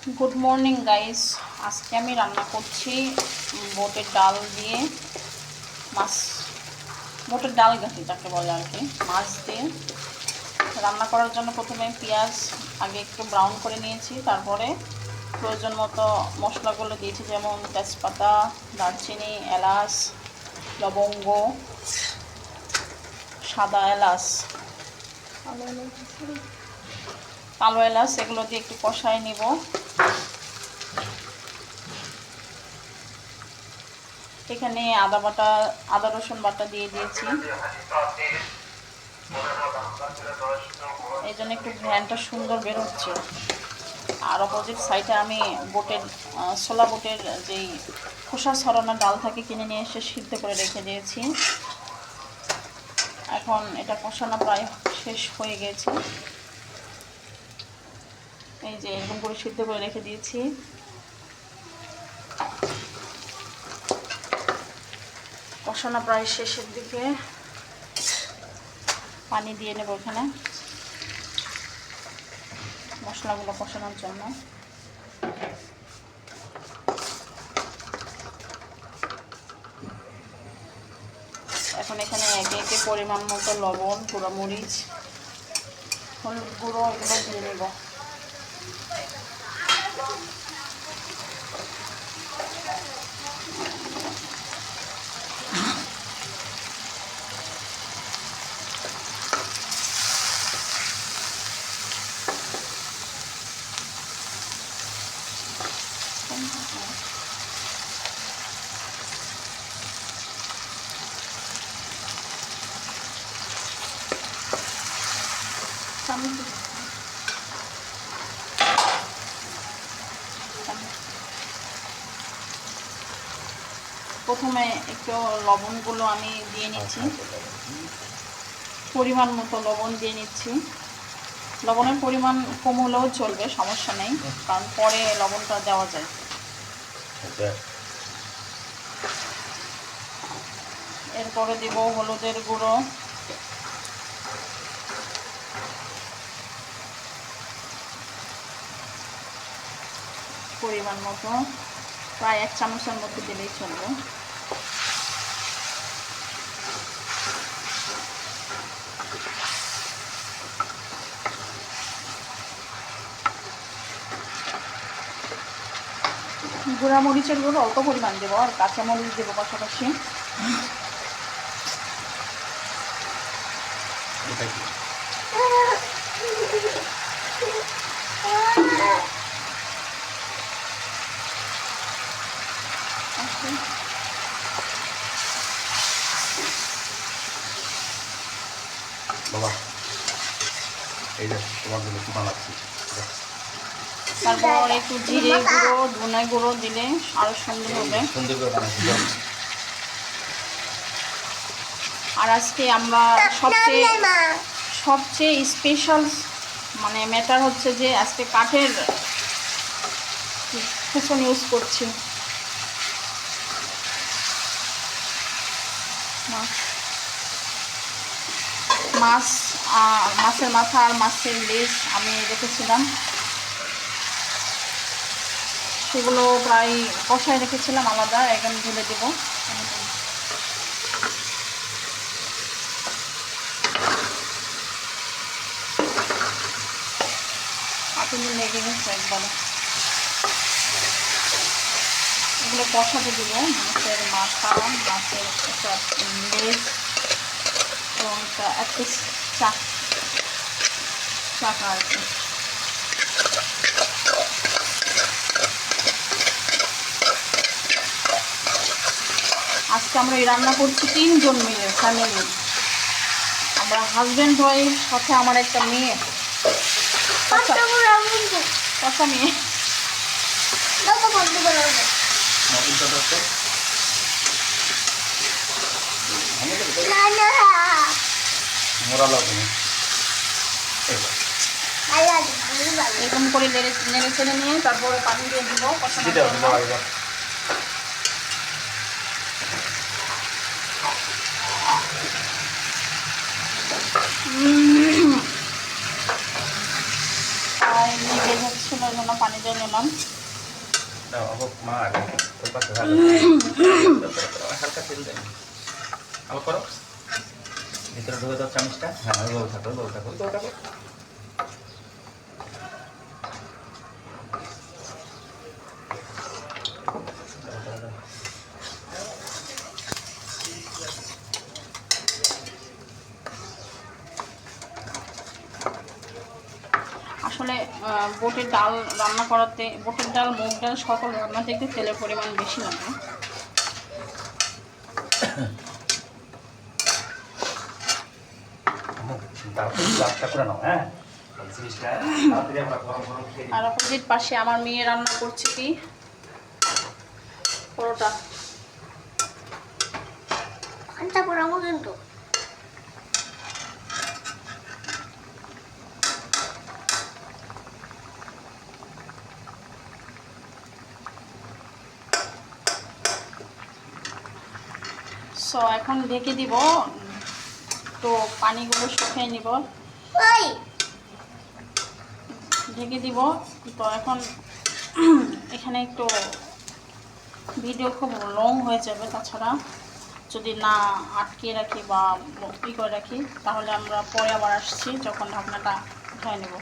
Good morning guys. আজকে আমি রান্না করছি বুটের ডাল দিয়ে মাছ, বুটের ডাল গাছি যাকে বলে আর কি, মাছ দিয়ে রান্না করার জন্য প্রথমে পেঁয়াজ আগে একটু ব্রাউন করে নিয়েছি, তারপরে প্রয়োজন মতো মশলাগুলো দিয়েছি, যেমন তেজপাতা, দারচিনি, এলাচ, লবঙ্গ, সাদা এলাচ, কালো এলাচ, এগুলো দিয়ে একটু কষায় নিব। এখানে আদা রসুন বাটা দিয়ে দিয়েছি, এই জন্য একটু ঘ্রাণটা সুন্দর বের হচ্ছে। আর অপোজিট সাইডে আমি ছোলা বুটের যেই খোসা ছড়ানো ডাল থাকে কিনে নিয়ে এসে সিদ্ধ করে রেখে দিয়েছি। এখন এটা কষানো প্রায় শেষ হয়ে গেছে, এই যে এরকম করে সিদ্ধ করে রেখে দিয়েছি। কষানো প্রায় শেষের দিকে, পানি দিয়ে নেব এখানে মশলাগুলো কষানোর জন্য। এখন এখানে একে একে পরিমাণ মতো লবণ, গুঁড়ো মরিচ, হলুদ গুঁড়ো এগুলো দিয়ে নেব। প্রথমে একটু লবণগুলো আমি দিয়ে নিচ্ছি, পরিমাণ মতো লবণ দিয়ে নিচ্ছি। লবণের পরিমাণ কম হলেও চলবে, সমস্যা নেই, কারণ পরে লবণটা দেওয়া যায়। এরপরে দেব হলুদের গুঁড়ো, পরিমাণ মতো, প্রায় 1 চামচের মতো দিলেই চলবে। গুঁড়া মরিচের গুঁড়ো অল্প পরিমাণ দেবো, আর কাঁচা মরিচ দেবো পাশাপাশি। বাবা এই যে তোমার জন্য কি বানাচ্ছি। তারপর একটু জিরে গুঁড়ো, ধনে গুঁড়ো দিলে আরো সুন্দর হবে। সুন্দর করে বানাচ্ছি। আর আজকে আমরা সবচেয়ে স্পেশাল মানে ম্যাটার হচ্ছে যে আজকে কাঠের কুসন ইউজ করছি। মাছের মাথা আর মাছের লেজ আমি রেখেছিলাম, সেগুলো প্রায় কষায় রেখেছিলাম আলাদা, এখন ঢেলে দেবো। আপনি লেগে গেছে একবারে, এগুলো কষাতে দেবো। মাছের মাথা, মাছের লেজ এবং এক পিস চাকা আর কি। আজকে আমরা এই রান্না করছি 3 জন মিলে, ফ্যামিলি। আমরা হাজব্যান্ড ওয়াইফ, সাথে আমার একটা মেয়ে, কষা মেয়ে। এরকম করে নেড়ে চেড়ে নিয়ে তারপরে পানি দিয়ে দিব কষানোর জন্য। লেগে যাচ্ছিল, জন্য পানি দিয়ে নিলাম। দাও আবার মা ওই পাশে হালকা তেল দেন, আবার করো, ভিতরে ঢুকে দাও চামচটা। হ্যাঁ ওইভাবে থাকো, ওইভাবে থাকো, ওইভাবে থাকো। আসলে বুটের ডাল রান্না করাতে, বুটের ডাল, মুগ ডাল সকল রান্নাতে একটু তেলের পরিমাণ বেশি লাগে। আর অপোজিট পাশে আমার মেয়ে রান্না করছে কি পরোটা। কিন্তু সো এখন ঢেকে দিব, তো পানিগুলো শুকিয়ে নিব, ঢেকে দিব। তো এখন এখানে একটু ভিডিও খুব লং হয়ে যাবে, তাছাড়া যদি না আটকে রাখি বা ই করে রাখি তাহলে আমরা পরে আবার আসছি যখন ঢাকনাটা উঠায় নেব।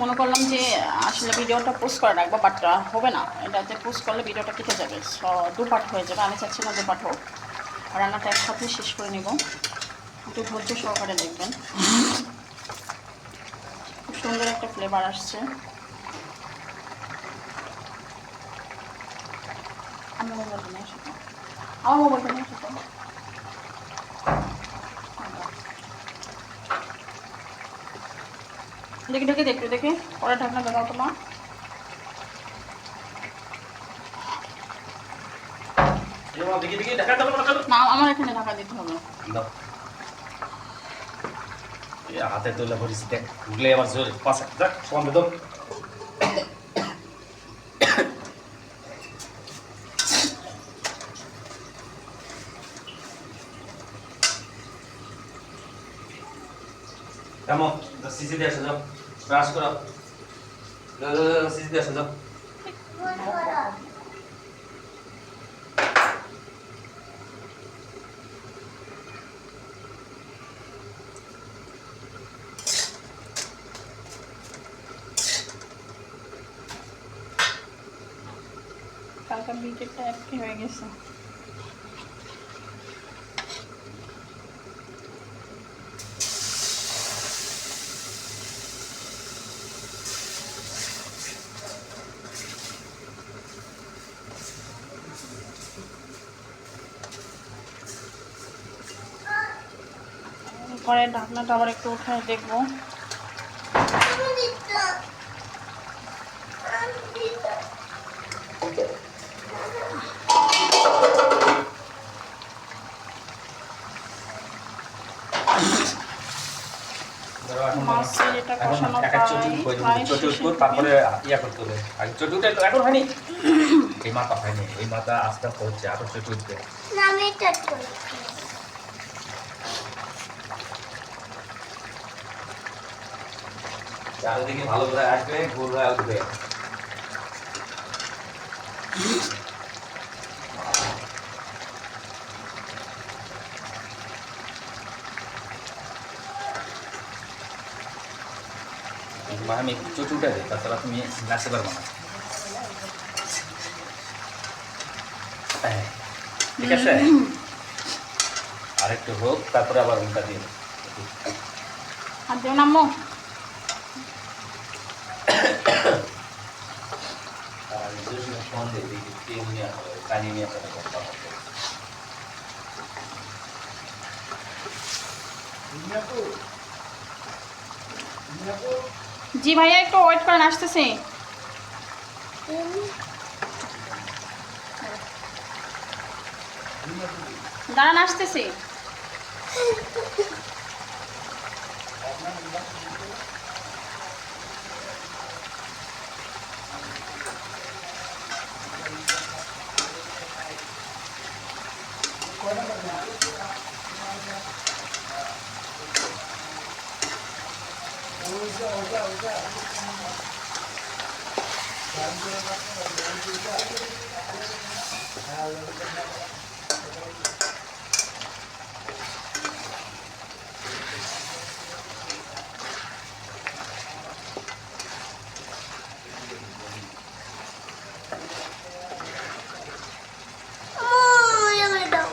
মনে করলাম যে আসলে ভিডিওটা পোস্ট করে রাখবো, বাট হবে না, এটাতে পোস্ট করলে ভিডিওটা কেটে যাবে, সো দুপাট হয়ে যাবে। আমি চাচ্ছি না দুপাট হোক, রান্নাটা একসাথে শেষ করে নেব। একটু ধৈর্য সহকারে দেখবেন, খুব সুন্দর একটা ফ্লেভার আসছে। আমার মোবাইলটা নিয়ে আসো, আমার মোবাইলটা নিয়ে আসো। দেখে ঢেকে দেখতে দেখে পরে ঢাকনা দেখাও তোমার। না, আমার এখানে ঢাকা দিতে হবে। হাতে তুলে ভরিস দেখ, ঘুরলে আবার জোরে পাশে যাক সমান বেদম। কেমন সিসি দিয়ে আসে যাও, ব্রাশ করো, সিসি দিয়ে আসে যাও। কালকা বিকেটটা একই হয়ে গেছে। পরে ঢাকনাটা আবার একটু উঠায় দেখবো। মাছের এটা কষানো তারপরে ইয়া করতে হবে, আগে চটুটা এখন হয়নি, এই মাথা হয়নি, এই মাথা আস্তে আস্তে হচ্ছে, আরো চটু উঠবে। চারিদিকে ভালো করে আসবে, গোল হয়ে উঠবে। আমি চটুটা দিই, তাছাড়া তুমি নাচতে পারবো না। ঠিক আছে, আরেকটু হোক, তারপরে আবার উল্টা দিয়ে আর দেও নামো। ফোন দিয়ে তেল নিয়ে আসবে, পানি নিয়ে আসবে। জি ভাইয়া, একটু ওয়েট করেন, আসতেছি। দাঁড়ান, আসতেছি। yang ada.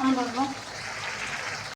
Ano ba?